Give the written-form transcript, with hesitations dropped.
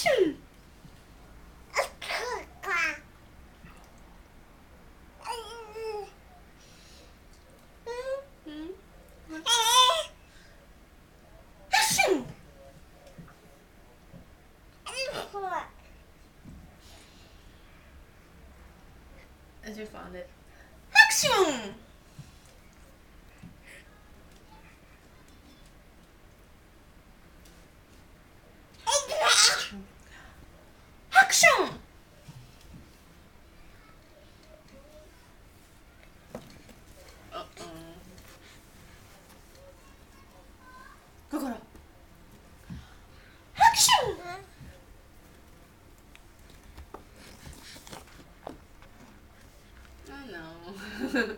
Action! Action! As you found it. Action! Action! Kokoro. Action! Oh no.